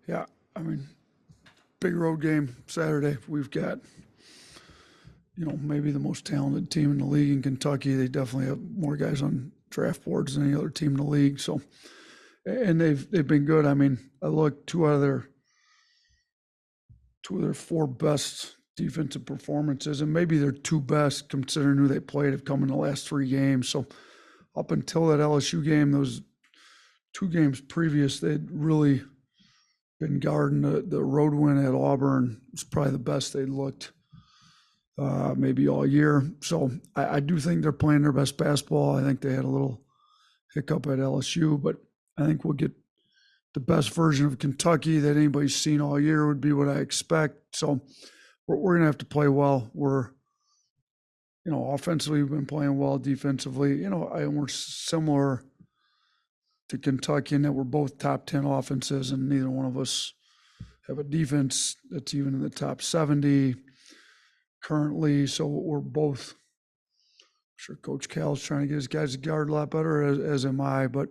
Yeah, I mean, big road game Saturday. We've got, maybe the most talented team in the league in Kentucky. They definitely have more guys on draft boards than any other team in the league. So, and they've been good. I mean, I looked two of their four best defensive performances, and maybe their two best considering who they played have come in the last three games. So, up until that LSU game, those two games previous, they'd really been guarding the road win at Auburn. It's probably the best they looked maybe all year. So I do think they're playing their best basketball. I think they had a little hiccup at LSU, but I think we'll get the best version of Kentucky that anybody's seen all year would be what I expect. So we're going to have to play well. We're, offensively, we've been playing well. Defensively, we're similar to Kentucky in that we're both top 10 offenses, and neither one of us have a defense that's even in the top 70 currently. So we're both, I'm sure Coach Cal's trying to get his guys to guard a lot better, as am I, but,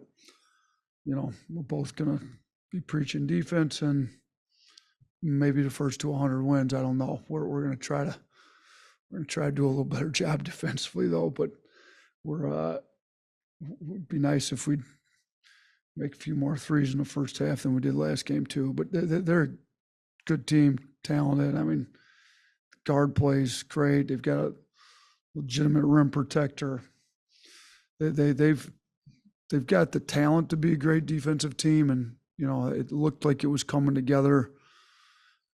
we're both going to be preaching defense, and maybe the first to 100 wins. I don't know. We're going to try to do a little better job defensively though, but would be nice if we'd make a few more threes in the first half than we did last game too. But they're a good team, talented. I mean, guard plays great. They've got a legitimate rim protector. They've got the talent to be a great defensive team, and it looked like it was coming together.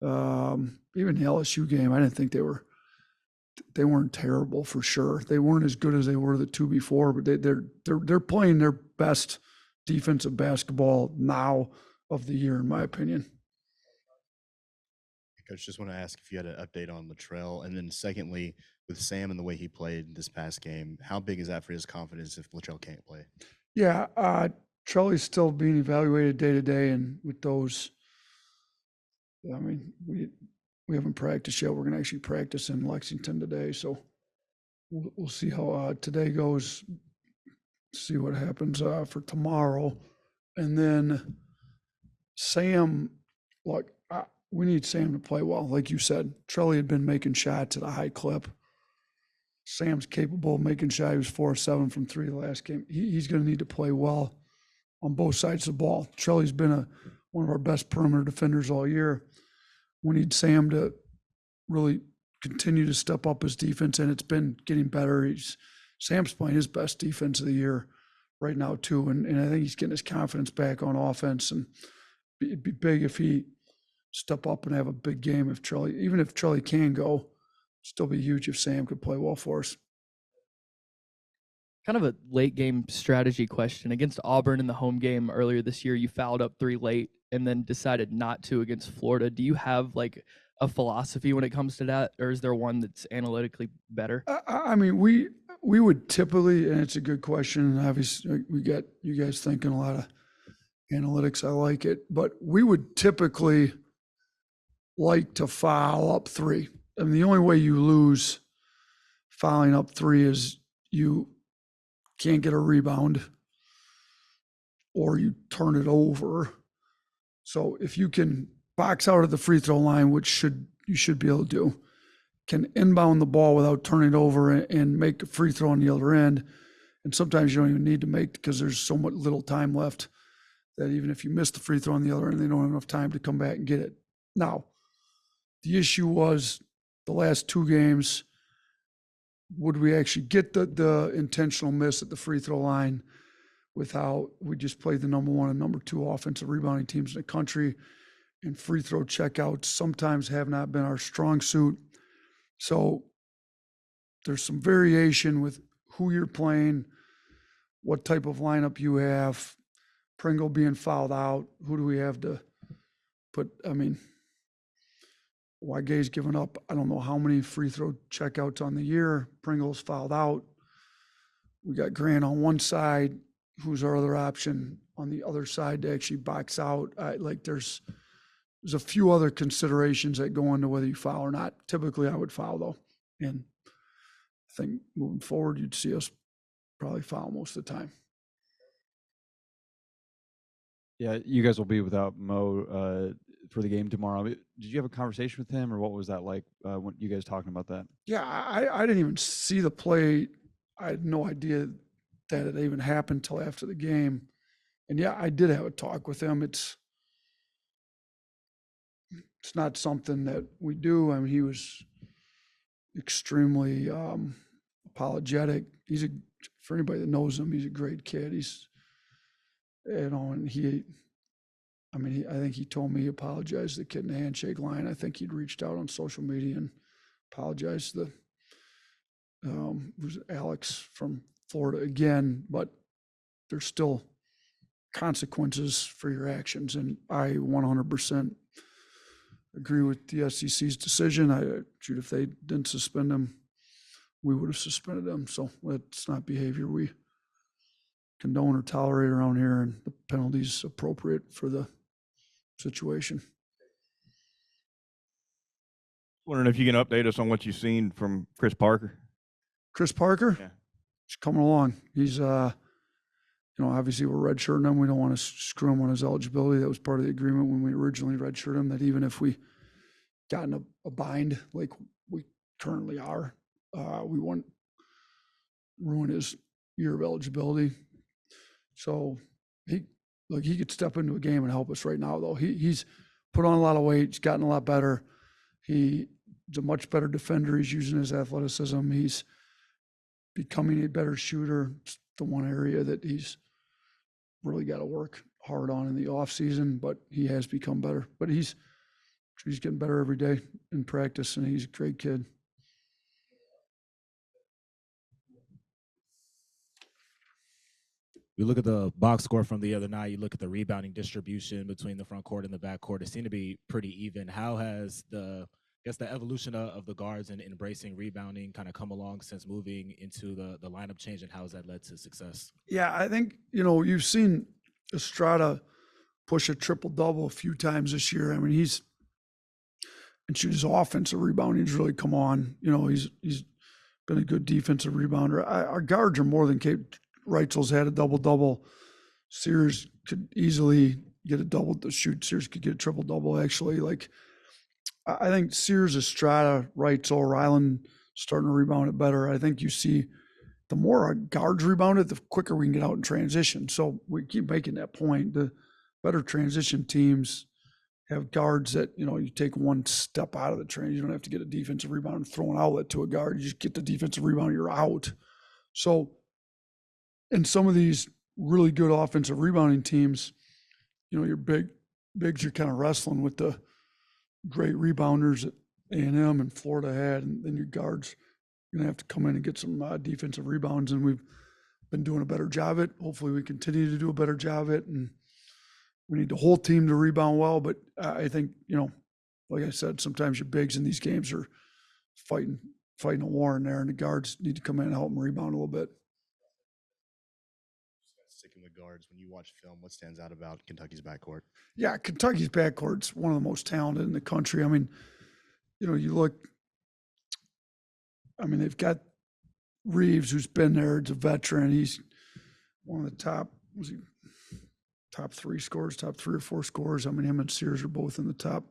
Even the LSU game, I didn't think they weren't terrible for sure. They weren't as good as they were the two before, but they're playing their best defensive basketball now of the year, in my opinion. Coach, just want to ask if you had an update on Latrell, and then secondly, with Sam and the way he played this past game, how big is that for his confidence if Latrell can't play? Yeah, Trelly's still being evaluated day to day, and with those, I mean, we haven't practiced yet. We're going to actually practice in Lexington today, so we'll see how today goes. See what happens for tomorrow, and then Sam. Look, we need Sam to play well, like you said. Trelly had been making shots at a high clip. Sam's capable of making shots. He was 4-7 from three the last game. He's going to need to play well on both sides of the ball. Trelly's been one of our best perimeter defenders all year. We need Sam to really continue to step up his defense, and it's been getting better. Sam's playing his best defense of the year right now too, and I think he's getting his confidence back on offense. And it'd be big if he step up and have a big game. Even if Trelly can go, still be huge if Sam could play well for us. Kind of a late game strategy question. Against Auburn in the home game earlier this year, you fouled up 3 late and then decided not to against Florida. Do you have like a philosophy when it comes to that, or is there one that's analytically better? I mean, we would typically, and it's a good question, and obviously we got you guys thinking a lot of analytics. I like it, but we would typically like to foul up 3. I mean, the only way you lose fouling up 3 is you can't get a rebound or you turn it over. So if you can box out of the free throw line, which you should be able to do, can inbound the ball without turning it over and make a free throw on the other end. And sometimes you don't even need to make, because there's so much little time left that even if you miss the free throw on the other end, they don't have enough time to come back and get it. Now, the issue was the last 2 games, would we actually get the intentional miss at the free throw line without, we just played the number 1 and number 2 offensive rebounding teams in the country, and free throw checkouts sometimes have not been our strong suit. So there's some variation with who you're playing, what type of lineup you have, Pringle being fouled out. Who do we have to put? I mean, Wygay's given up, I don't know how many free throw checkouts on the year. Pringle's fouled out. We got Grant on one side. Who's our other option on the other side to actually box out? There's a few other considerations that go into whether you foul or not. Typically, I would foul though, and I think moving forward, you'd see us probably foul most of the time. Yeah, you guys will be without Mo for the game tomorrow. Did you have a conversation with him, or what was that like when you guys talking about that? Yeah, I didn't even see the play. I had no idea that it even happened till after the game. And yeah, I did have a talk with him. It's not something that we do. I mean, he was extremely apologetic. For anybody that knows him, he's a great kid. He's, and I think he told me he apologized to the kid in the handshake line. I think he'd reached out on social media and apologized to was Alex from Florida again, but there's still consequences for your actions. And I 100% agree with the SEC's decision. If they didn't suspend him, we would have suspended him. So it's not behavior we condone or tolerate around here, and the penalty's appropriate for the situation. Wondering if you can update us on what you've seen from Chris Parker. Chris Parker, Yeah. he's coming along. He's, obviously we're redshirting him. We don't want to screw him on his eligibility. That was part of the agreement when we originally redshirted him, that even if we got in a bind like we currently are, we wouldn't ruin his year of eligibility. So he could step into a game and help us right now, though. He's put on a lot of weight. He's gotten a lot better. He's a much better defender. He's using his athleticism. He's becoming a better shooter. It's the one area that he's really got to work hard on in the off season, but he has become better. But he's getting better every day in practice, and he's a great kid. We look at the box score from the other night. You look at the rebounding distribution between the front court and the back court. It seemed to be pretty even. How has the evolution of the guards and embracing rebounding kind of come along since moving into the lineup change, and how has that led to success? Yeah, I think, you've seen Estrada push a triple-double a few times this year. I mean, his offensive rebounding's really come on. He's been a good defensive rebounder. Our guards are more than capable. Reitzel's had a double-double. Sears could easily get a double. Sears could get a triple-double, actually. I think Sears, Estrada, Reitzel, Ryland starting to rebound it better. I think you see the more our guards rebound it, the quicker we can get out in transition. So we keep making that point. The better transition teams have guards that, you take one step out of the transition. You don't have to get a defensive rebound and throw an outlet to a guard. You just get the defensive rebound, you're out. So in some of these really good offensive rebounding teams, your bigs are kind of wrestling with the great rebounders that A&M and Florida had, and then your guards are going to have to come in and get some defensive rebounds, and we've been doing a better job of it. Hopefully we continue to do a better job of it, and we need the whole team to rebound well, but I think, like I said, sometimes your bigs in these games are fighting a war in there, and the guards need to come in and help them rebound a little bit. Sticking with guards, when you watch film, what stands out about Kentucky's backcourt? Yeah, Kentucky's backcourt's one of the most talented in the country. I mean, you look, they've got Reeves, who's been there, he's a veteran. He's one of the top three or four scorers. Him and Sears are both in the top.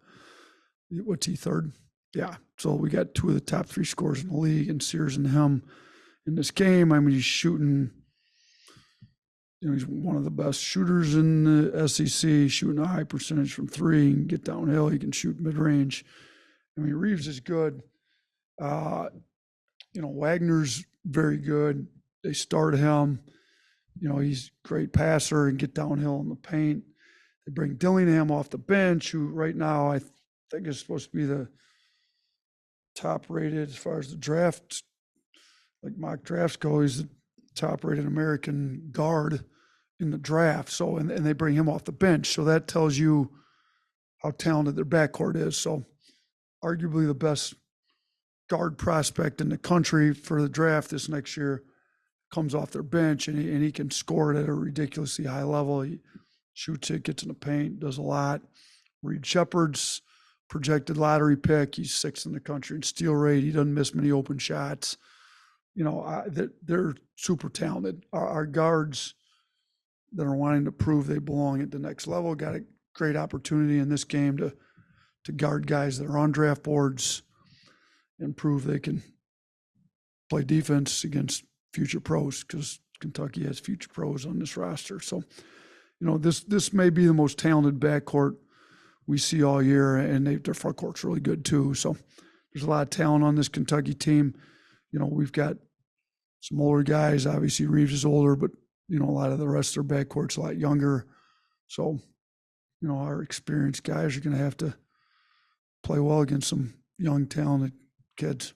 What's he, third? Yeah. So we got two of the top three scorers in the league, and Sears and him in this game. He's shooting. He's one of the best shooters in the SEC, shooting a high percentage from three. He can get downhill. He can shoot mid-range. Reeves is good. Wagner's very good. They start him. He's a great passer and get downhill in the paint. They bring Dillingham off the bench, who right now I think is supposed to be the top rated as far as the draft, like mock drafts go. He's the top rated American guard in the draft. So, and they bring him off the bench. So that tells you how talented their backcourt is. So arguably the best guard prospect in the country for the draft this next year comes off their bench, and he can score it at a ridiculously high level. He shoots it, gets in the paint, does a lot. Reed Shepard's projected lottery pick. He's sixth in the country in steal rate. He doesn't miss many open shots. They're super talented. Our guards that are wanting to prove they belong at the next level got a great opportunity in this game to to guard guys that are on draft boards and prove they can play defense against future pros, because Kentucky has future pros on this roster. So, this may be the most talented backcourt we see all year, and their front court's really good too. So there's a lot of talent on this Kentucky team. We've got some older guys. Obviously, Reeves is older, but a lot of the rest of their backcourt's a lot younger. So, our experienced guys are going to have to play well against some young, talented kids.